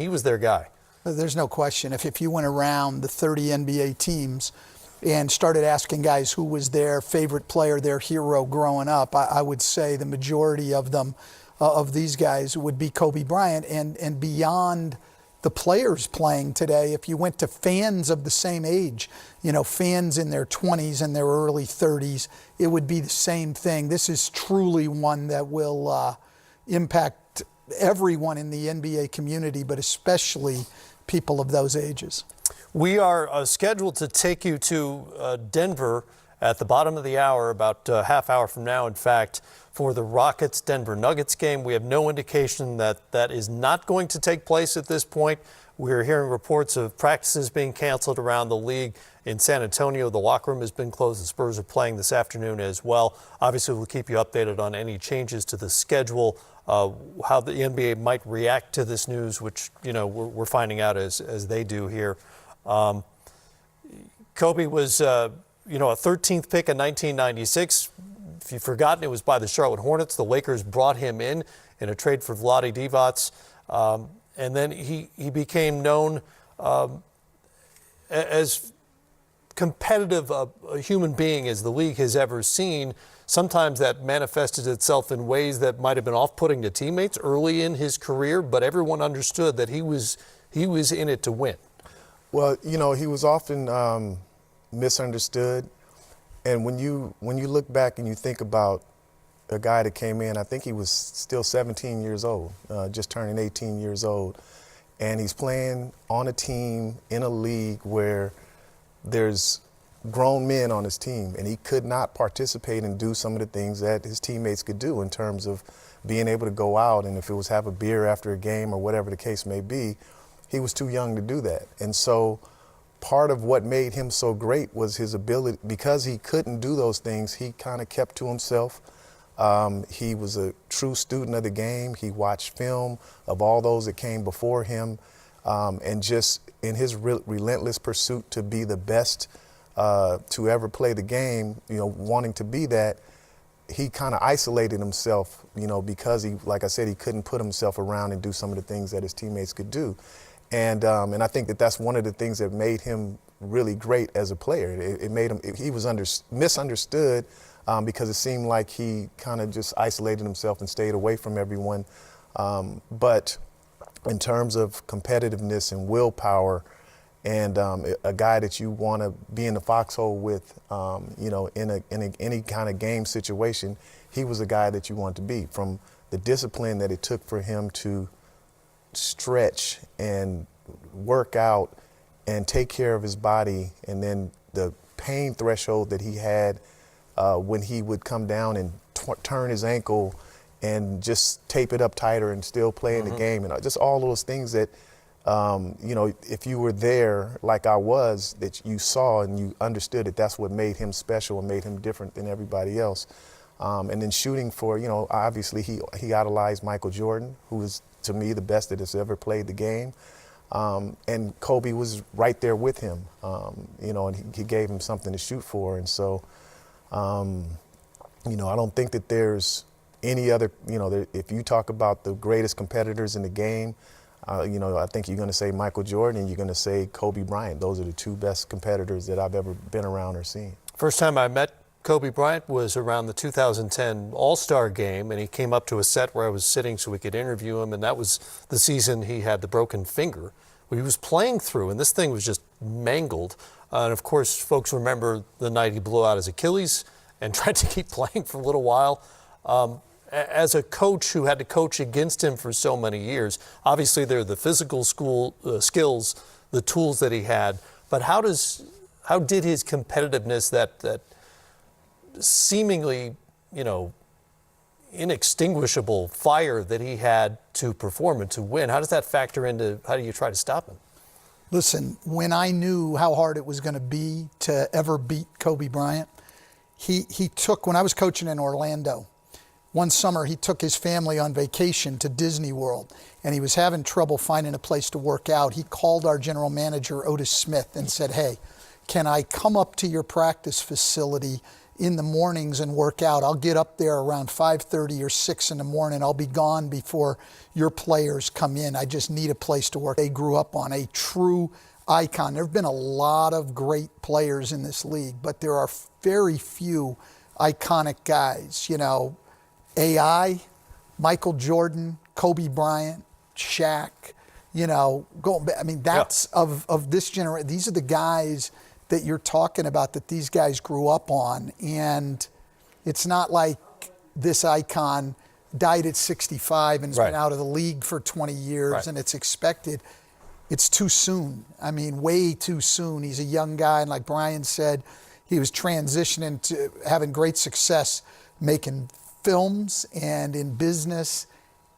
He was their guy. There's no question. If you went around the 30 NBA teams and started asking guys who was their favorite player, their hero growing up, I would say the majority of them, of these guys, would be Kobe Bryant. And beyond the players playing today, if you went to fans of the same age, fans in their 20s and their early 30s, it would be the same thing. This is truly one that will impact everyone in the NBA community, but especially people of those ages. We are scheduled to take you to Denver at the bottom of the hour, about a half hour from now, in fact, for the Rockets-Denver Nuggets game. We have no indication that that is not going to take place at this point. We're hearing reports of practices being canceled around the league. In San Antonio, the locker room has been closed. The Spurs are playing this afternoon as well. Obviously, we'll keep you updated on any changes to the schedule, how the NBA might react to this news, which, we're finding out as they do here. Kobe was, a 13th pick in 1996. If you've forgotten, it was by the Charlotte Hornets. The Lakers brought him in a trade for Vlade Divac. And then he became known as competitive a human being as the league has ever seen. Sometimes that manifested itself in ways that might have been off-putting to teammates early in his career, but everyone understood that he was in it to win. Well, he was often misunderstood. And when you look back and you think about a guy that came in, I think he was still 17 years old, just turning 18 years old. And he's playing on a team in a league where there's grown men on his team, and he could not participate and do some of the things that his teammates could do in terms of being able to go out, and if it was have a beer after a game or whatever the case may be, he was too young to do that. And so part of what made him so great was his ability, because he couldn't do those things, he kind of kept to himself. He was a true student of the game. He watched film of all those that came before him, and just in his relentless pursuit to be the best to ever play the game, wanting to be that, he kind of isolated himself, because he, like I said, he couldn't put himself around and do some of the things that his teammates could do. And I think that's one of the things that made him really great as a player. It made him, he was misunderstood because it seemed like he kind of just isolated himself and stayed away from everyone. But in terms of competitiveness and willpower, and a guy that you want to be in the foxhole with, in any kind of game situation, he was a guy that you want to be. From the discipline that it took for him to stretch and work out and take care of his body, and then the pain threshold that he had when he would come down and turn his ankle and just tape it up tighter and still play in the game, and just all those things that if you were there like I was, that you saw and you understood that that's what made him special and made him different than everybody else. And then shooting for, obviously he idolized Michael Jordan, who is, to me, the best that has ever played the game. And Kobe was right there with him, and he gave him something to shoot for. And so, I don't think that there's any other, if you talk about the greatest competitors in the game, I think you're going to say Michael Jordan and you're going to say Kobe Bryant. Those are the two best competitors that I've ever been around or seen. First time I met Kobe Bryant was around the 2010 All-Star game, and he came up to a set where I was sitting so we could interview him, and that was the season he had the broken finger he was playing through, and this thing was just mangled. And of course, folks remember the night he blew out his Achilles and tried to keep playing for a little while. As a coach who had to coach against him for so many years, obviously there are the physical skills, the tools that he had, but how did his competitiveness, that seemingly, inextinguishable fire that he had to perform and to win, how does that factor into how do you try to stop him? Listen, when I knew how hard it was going to be to ever beat Kobe Bryant, he took, when I was coaching in Orlando, one summer he took his family on vacation to Disney World, and he was having trouble finding a place to work out. He called our general manager, Otis Smith, and said, "Hey, can I come up to your practice facility in the mornings and work out. I'll get up there around 5:30 or 6 in the morning. I'll be gone before your players come in. I just need a place to work. They grew up on a true icon. There have been a lot of great players in this league, but there are very few iconic guys. You know, AI, Michael Jordan, Kobe Bryant, Shaq, you know, I mean, that's of this generation. These are the guys that you're talking about that these guys grew up on. And it's not like this icon died at 65 and has been out of the league for 20 years and it's expected. It's too soon. I mean, way too soon. He's a young guy, and like Brian said, he was transitioning to having great success making films and in business,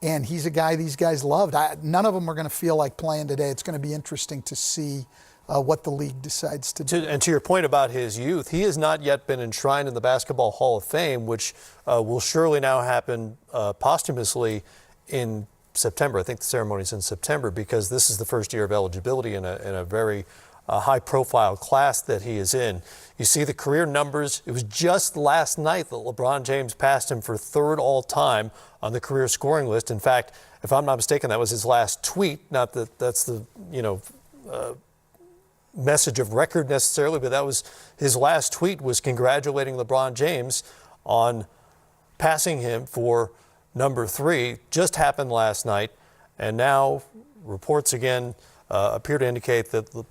and he's a guy these guys loved. None of them are going to feel like playing today. It's going to be interesting to see what the league decides to do. And to your point about his youth, he has not yet been enshrined in the Basketball Hall of Fame, which will surely now happen posthumously in September. I think the ceremony's in September, because this is the first year of eligibility in a very high-profile class that he is in. You see the career numbers. It was just last night that LeBron James passed him for third all-time on the career scoring list. In fact, if I'm not mistaken, that was his last tweet. Not that that's the, message of record necessarily, but that was his last tweet, was congratulating LeBron James on passing him for number 3. Just happened last night, and now reports again appear to indicate that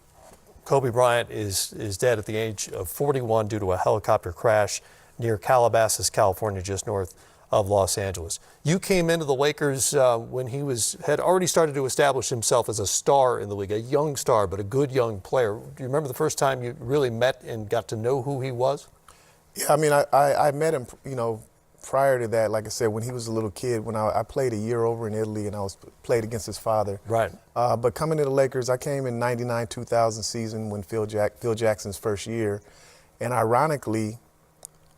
Kobe Bryant is dead at the age of 41 due to a helicopter crash near Calabasas, California, just north of Los Angeles. You came into the Lakers when he had already started to establish himself as a star in the league, a young star, but a good young player. Do you remember the first time you really met and got to know who he was? Yeah, I mean, I met him, prior to that, like I said, when he was a little kid, when I played a year over in Italy and I played against his father. Right. But coming to the Lakers, I came in 99-2000 season when Phil Jackson's first year. And ironically,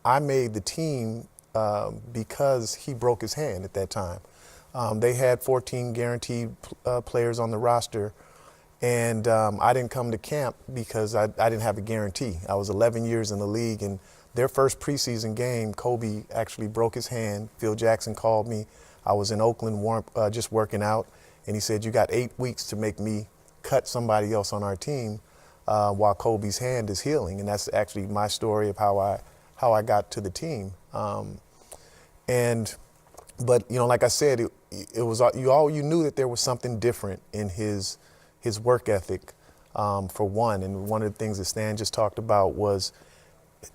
I made the team because he broke his hand at that time. They had 14 guaranteed players on the roster, and I didn't come to camp because I didn't have a guarantee. I was 11 years in the league, and their first preseason game, Kobe actually broke his hand. Phil Jackson called me. I was in Oakland just working out, and he said, "You got 8 weeks to make me cut somebody else on our team while Kobe's hand is healing." And that's actually my story of how I got to the team. But like I said, it was you knew that there was something different in his work ethic, for one. And one of the things that Stan just talked about was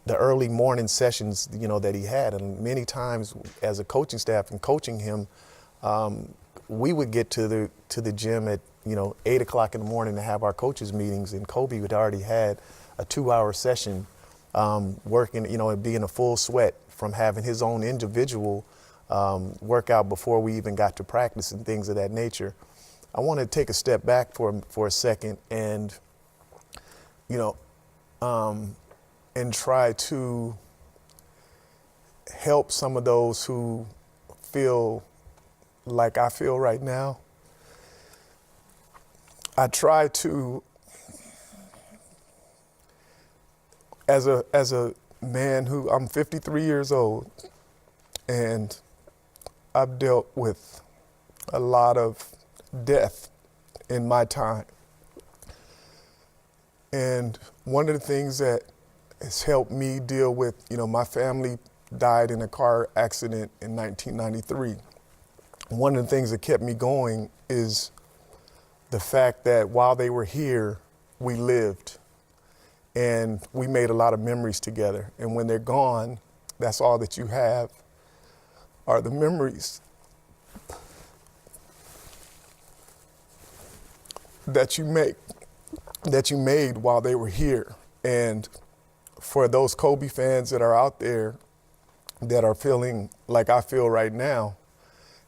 the early morning sessions, that he had. And many times as a coaching staff and coaching him, we would get to the gym at 8 o'clock in the morning to have our coaches meetings, and Kobe had already had a 2-hour session working, and being a full sweat from having his own individual workout before we even got to practice and things of that nature. I want to take a step back for a second and and try to help some of those who feel like I feel right now. I try to, as a man who, I'm 53 years old, and I've dealt with a lot of death in my time. And one of the things that has helped me deal with, my family died in a car accident in 1993. One of the things that kept me going is the fact that while they were here, we lived and we made a lot of memories together. And when they're gone, that's all that you have are the memories that you made while they were here. And for those Kobe fans that are out there that are feeling like I feel right now,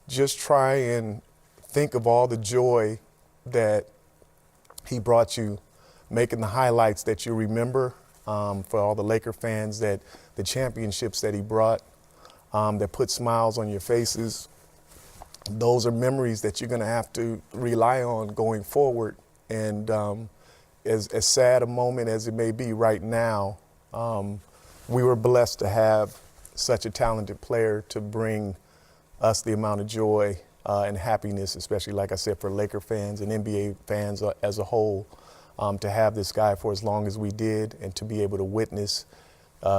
just try and think of all the joy that he brought you, making the highlights that you remember, for all the Laker fans, that the championships that he brought, that put smiles on your faces. Those are memories that you're going to have to rely on going forward. And as sad a moment as it may be right now, we were blessed to have such a talented player to bring us the amount of joy and happiness, especially, like I said, for Laker fans and NBA fans as a whole, to have this guy for as long as we did and to be able to witness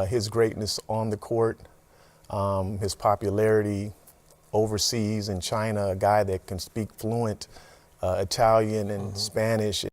his greatness on the court, his popularity overseas in China, a guy that can speak fluent Italian and Spanish.